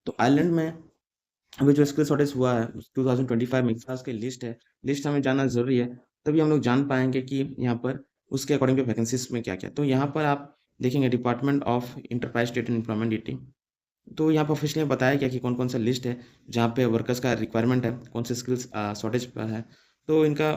तो आयरलैंड में अभी जो स्किल शॉर्टेज हुआ है 2025 में इसकी लिस्ट है, लिस्ट हमें जानना ज़रूरी है, तभी हम लोग जान पाएँगे कि यहाँ पर उसके अकॉर्डिंग पे वैकेंसीज़ में क्या-क्या है। तो यहाँ पर आप देखेंगे department of enterprise state and employment DT, तो यहाँ पे ऑफिशियली बताया गया कि कौन-कौन सा लिस्ट है, जहाँ पे वर्कर्स का रिक्वायरमेंट है, कौन से स्किल्स शॉर्टेज पर है। तो इनका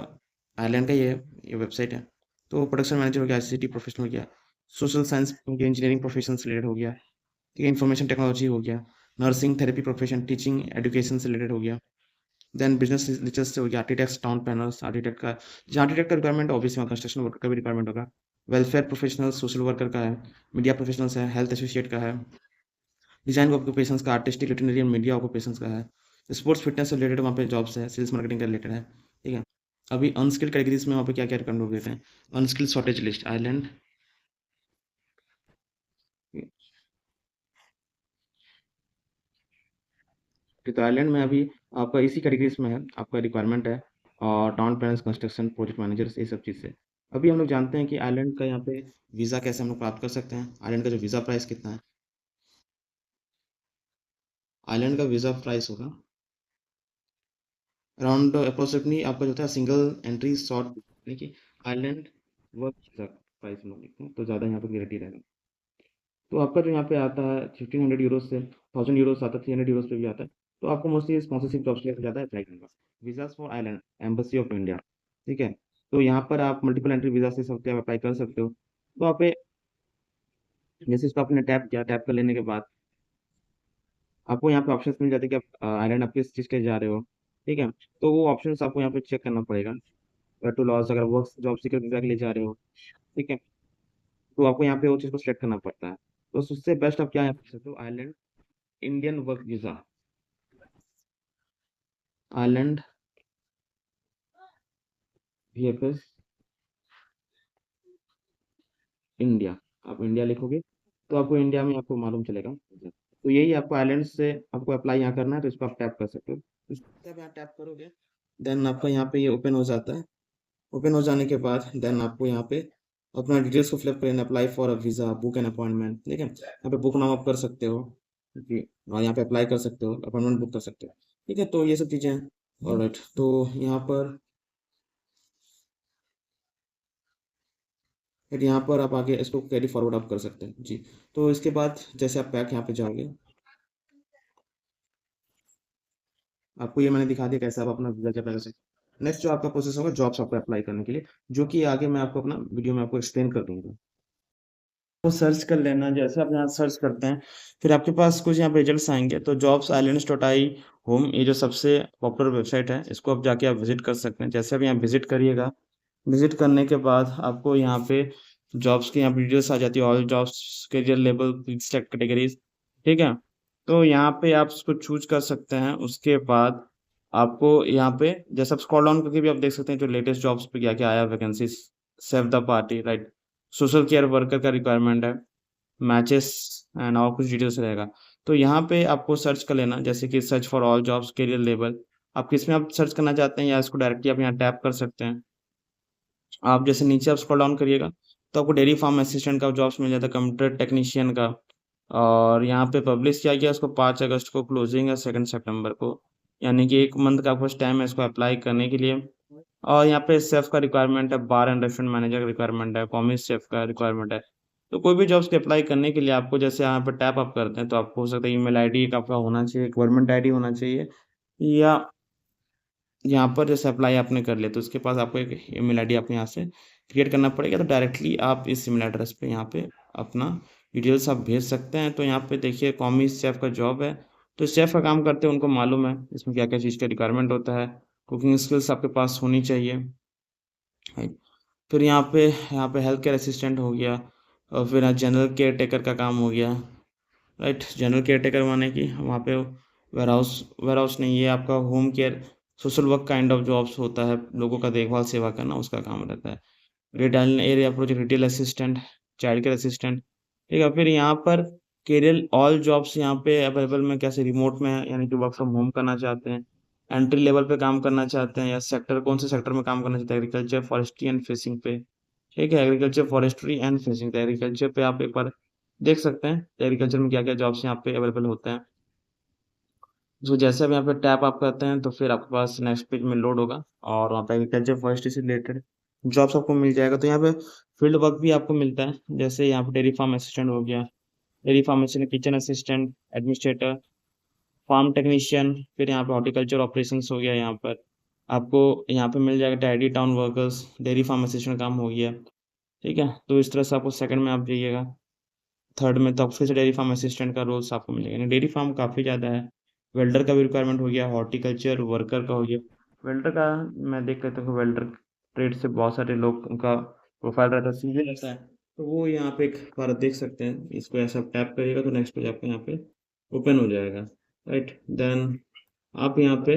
आयरलैंड का ये वेबसाइट है। तो प्रोडक्शन मैनेजर हो गया, आईसीटी प्रोफेशनल हो गया, सोशल साइंस हो गया, इंजीनियरिंग प्रोफेशन से रिलेटेड हो गया, ठीक है, इन्फॉर्मेशन टेक्नोलॉजी हो गया, nursing therapy profession, teaching education से रिलेटेड हो गया। देन बिजनेस रिसर्च से हो गया, आर्किटेक्ट्स, टाउन प्लानर्स, आर्किटेक्ट का जहाँ आर्किटेक्ट का रिक्वायरमेंट है ऑब्वियसली वहाँ कंस्ट्रक्शन वर्कर का भी रिक्वायरमेंट होगा। वेलफेयर प्रोफेशनल, सोशल वर्कर का है, मीडिया प्रोफेशनल्स है, हेल्थ एसोसिएट का है, डिजाइन ऑक्यूपेशंस का, artistic, literary and media occupations का है, स्पोर्ट्स फिटनेस से रिलेटेड वहाँ पे जॉब्स है, सेल्स मार्केटिंग का रिलेटेड है, ठीक है। अभी अनस्किल्ड कैटेगरीज में वहाँ पे क्या क्या रिकमेंड हो गए थे, अनस्किल्ड शॉर्टेज लिस्ट आयरलैंड। तो आयरलैंड में अभी आपका इसी कैटेगरीज में है, आपका रिक्वायरमेंट है और town planners, construction project managers, ये सब चीज़ से। अभी हम लोग जानते हैं कि आयरलैंड का यहाँ पे वीज़ा कैसे हम लोग प्राप्त कर सकते हैं, आयरलैंड का जो वीज़ा प्राइस कितना है। आयरलैंड का वीज़ा प्राइस होगा अराउंड अप्रोक्सीमेटली आपका जो था सिंगल एंट्री शॉर्ट, यानी कि आयरलैंड वर्क वीज़ा प्राइस हम लोग लिखते हैं तो ज़्यादा यहाँ पे क्लियरिटी रहेगा। तो आपका जो यहाँ पे आता है 1500 यूरोज से 1000 यूरोज आता है, 300 यूरोज पे भी आता है। तो आपको मोस्टली स्पॉन्सरशिप जॉब्स के लिए ज़्यादा अप्लाई करना। Visas for island, embassy of India, ठीक है। तो यहाँ पर आप मल्टीपल एंट्री वीज़ा से सकते हो, अप्लाई कर सकते हो। तो आप जैसे इसको आपने टैप किया, टैप कर लेने के बाद आपको यहाँ पे ऑप्शंस मिल जाते हैं कि आप आइलैंड आप किस चीज़ के लिए जा रहे हो, ठीक है। तो वो ऑप्शंस आपको यहाँ पे चेक करना पड़ेगा। टू लॉस अगर वर्क जॉब सीकर वीज़ा के लिए जा रहे हो, ठीक है, तो आपको यहाँ पे वो चीज़ को सिलेक्ट करना पड़ता है। तो उससे बेस्ट आप क्या यहाँ पे कर सकते हो, island Indian work visa, island VFS India, आप इंडिया लिखोगे तो आपको इंडिया में आपको मालूम चलेगा। तो यही आपको आइलैंड से आपको अप्लाई यहाँ करना है, तो इस पर आप टैप कर सकते हो। इस पर आप यहाँ टैप करोगे, देन आपका यहाँ पे ये ओपन हो जाता है। ओपन हो जाने के बाद देन आपको यहाँ पे अपना डिटेल्स को फिलअप करना, apply for a visa, book an appointment, ठीक है। यहाँ पे बुक नाम आप कर सकते हो जी, और यहाँ पे अप्लाई कर सकते हो, अपॉइंटमेंट बुक कर सकते हो, ठीक है। तो ये सब चीज़ें हैं। ऑलराइट, तो यहाँ पर फिर यहाँ पर आप आगे इसको कैरी फॉरवर्ड आप कर सकते हैं जी। तो इसके बाद जैसे आप बैक यहाँ पे जाओगे, आपको ये मैंने दिखा दिया कैसे आप अपना वीज़ा अप्लाई कर सकते हैं। नेक्स्ट जो आपका प्रोसेस होगा जॉब्स आपको अप्लाई करने के लिए, जो कि आगे मैं आपको अपना वीडियो में आपको एक्सप्लेन कर दूंगा। तो सर्च कर लेना, जैसे आप यहाँ सर्च करते हैं फिर आपके पास कुछ यहाँ पे रिजल्ट्स आएंगे। तो jobs islands dot I home, ये जो सबसे पॉपुलर वेबसाइट है, इसको आप जाके आप विजिट कर सकते हैं। जैसे आप यहाँ विजिट करिएगा, विजिट करने के बाद आपको यहाँ पे जॉब्स की यहाँ पे डिटेल्स आ जाती है, all jobs, career level, categories, ठीक है। तो यहाँ पे आप उसको चूज कर सकते हैं। उसके बाद आपको यहाँ पे जैसे आप स्क्रॉल डाउन करके भी आप देख सकते हैं जो लेटेस्ट जॉब्स पे क्या क्या आया vacancy, save the party, right, social care worker का रिक्वायरमेंट है, मैचेस एंड और कुछ डिटेल्स रहेगा। तो यहाँ पे आपको सर्च कर लेना, जैसे कि search for all jobs, career level, आप किस में आप सर्च करना चाहते हैं या इसको डायरेक्टली आप यहाँ टैप कर सकते हैं। आप जैसे नीचे आप स्क्रॉल डाउन करिएगा तो आपको डेयरी फार्म असिस्टेंट का जॉब्स मिल जाता है, कंप्यूटर टेक्नीशियन का। और यहाँ पे पब्लिश किया गया उसको 5 अगस्त को, क्लोजिंग है 2 सितंबर को, यानी कि 1 मंथ का आपको टाइम है इसको अप्लाई करने के लिए। और यहाँ पे शेफ का रिक्वायरमेंट है, बार एंड रेस्टोरेंट मैनेजर का रिक्वायरमेंट है, कॉमिक शेफ का रिक्वायरमेंट है। तो कोई भी जॉब्स के अप्लाई करने के लिए आपको जैसे यहाँ पे टैप अप करते हैं तो आपको हो सकता है ईमेल आईडी एक आपका होना चाहिए, गवर्नमेंट आईडी होना चाहिए, या यहाँ पर जैसे अप्लाई आपने कर लिया तो उसके पास आपको एक ईमेल आईडी आपको यहाँ से क्रिएट करना पड़ेगा। तो डायरेक्टली आप इस ईमेल एड्रेस पे यहाँ पे अपना डिटेल्स आप भेज सकते हैं। तो यहाँ पे देखिए कॉमी शेफ का जॉब है, तो शेफ का काम करते हैं, उनको मालूम है इसमें क्या क्या चीज़ का रिक्वायरमेंट होता है, कुकिंग स्किल्स आपके पास होनी चाहिए, राइट। फिर यहाँ पे हेल्थ केयर असिस्टेंट हो गया, और फिर जनरल केयर टेकर का काम हो गया, राइट। जनरल केयर टेकर माने कि वहाँ पे वेयर हाउस नहीं, ये आपका home care, social work kind of jobs होता है, लोगों का देखभाल सेवा करना उसका काम रहता है। Retail area project, retail assistant, child care assistant, ठीक है। फिर यहाँ पर केरियर ऑल जॉब्स यहाँ पे अवेलेबल में, कैसे रिमोट में है, यानी कि वर्क फ्रॉम होम करना चाहते हैं, एंट्री लेवल पे काम करना चाहते हैं, या सेक्टर कौन से सेक्टर में काम करना चाहते हैं, एग्रीकल्चर, फॉरेस्ट्री एंड फिशिंग पे, ठीक है। एग्रीकल्चर, फॉरेस्ट्री एंड फिशिंग, तो एग्रीकल्चर पे आप एक बार देख सकते हैं एग्रीकल्चर में क्या क्या जॉब्स यहाँ पे अवेलेबल होते हैं। तो जैसे अब यहाँ पे टैप आप करते हैं तो फिर आपके पास नेक्स्ट पेज में लोड होगा और वहाँ पे एग्रीकल्चर फॉरेस्ट्री से रिलेटेड जॉब्स आपको मिल जाएगा। तो यहाँ पे फील्ड वर्क भी आपको मिलता है, जैसे यहाँ पे डेयरी फार्म असिस्टेंट हो गया, dairy farm assistant, kitchen assistant, administrator, farm technician, फिर यहाँ पे हॉर्टिकल्चर ऑपरेशंस हो गया। यहाँ पर आपको यहाँ पे मिल जाएगा dairy town workers, dairy farm assistant काम हो गया। ठीक है, तो इस तरह से आपको सेकंड में आप जाइएगा, थर्ड में तो आपको फिर से डेयरी फार्म असिस्टेंट का रोल्स आपको मिलेगा। डेयरी फार्म काफ़ी ज़्यादा है। वेल्डर का भी रिक्वायरमेंट हो गया, हॉर्टिकल्चर वर्कर का हो गया। वेल्डर का मैं देख लेता हूँ, वेल्डर ट्रेड से बहुत सारे लोग उनका प्रोफाइल रहता है, सीवी रहता है, तो वो यहाँ पे एक बार देख सकते हैं। इसको ऐसा टैप करिएगा तो नेक्स्ट पेज आपको यहाँ पे ओपन हो जाएगा। राइट, देन आप यहाँ पे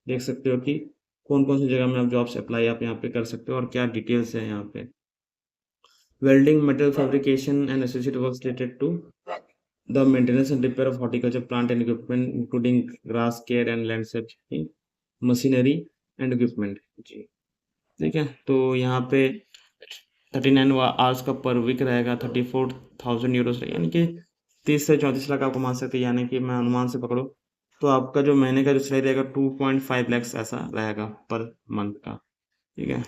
देख सकते हो कि कौन कौन सी जगह में आप जॉब्स अप्लाई आप यहाँ पे कर सकते हो और क्या डिटेल्स है यहाँ पे। Welding, metal fabrication and associated works related to the maintenance and repair of horticulture plant and equipment, including grass care and landscaping machinery and equipment। जी, ठीक है, तो यहाँ पे 39 आवर्स का पर वीक रहेगा, 34,000 यूरोज रहेगा, यानी कि 30 से 34 लाख आप कमा सकते हैं। यानी कि मैं अनुमान से पकड़ो तो आपका जो महीने का जो सैलरी रहेगा 2.5 लैक्स ऐसा रहेगा पर मंथ का। ठीक है,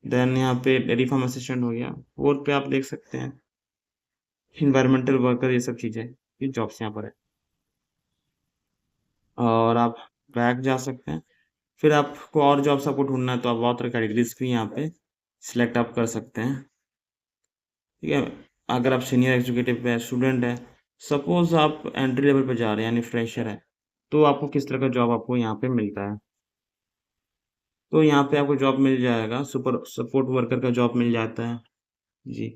देन यहाँ पे डेयरी फार्म असिस्टेंट हो गया। और पे आप देख सकते हैं इन्वायरमेंटल वर्कर, ये सब चीज़ें, ये जॉब्स यहाँ पर है। और आप बैक जा सकते हैं, फिर आपको और जॉब्स आपको ढूंढना है तो आप बहुत तरह कैटेगरीज भी यहाँ पे सिलेक्ट आप कर सकते हैं। ठीक है, अगर आप सीनियर एग्जीक्यूटिव है, स्टूडेंट है, सपोज आप एंट्री लेवल पे जा रहे हैं यानी फ्रेशर है, तो आपको किस तरह का जॉब आपको यहाँ पे मिलता है। तो यहाँ पे आपको जॉब मिल जाएगा, सुपर सपोर्ट वर्कर का जॉब मिल जाता है जी,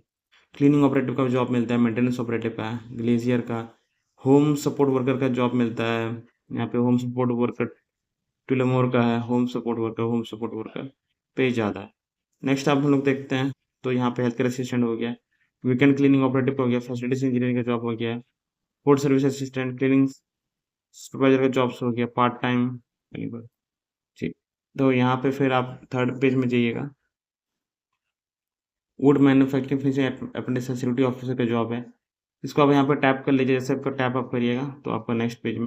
क्लीनिंग ऑपरेटिव का जॉब मिलता है, मेंटेनेंस ऑपरेटिव का, ग्लेजियर का, होम सपोर्ट वर्कर का जॉब मिलता है। यहाँ पे होम सपोर्ट वर्कर टुलमोर का है, होम सपोर्ट वर्कर पे ज़्यादा है। नेक्स्ट आप हम लोग देखते हैं, तो यहाँ पे हेल्थ केयर असिस्टेंट हो गया, वीकेंड क्लीनिंग ऑपरेटिव हो गया, फैसिलिटीज इंजीनियरिंग का जॉब हो गया, food service assistant, cleaning supervisor का जॉब्स हो गया पार्ट टाइम। ठीक, तो यहाँ पे फिर आप थर्ड पेज में जाइएगा, would manufacturing finishing apprentice security officer का जॉब है। इसको आप यहाँ पर टैप कर लीजिए, जैसे आपका टैप आप करिएगा तो आपका नेक्स्ट पेज में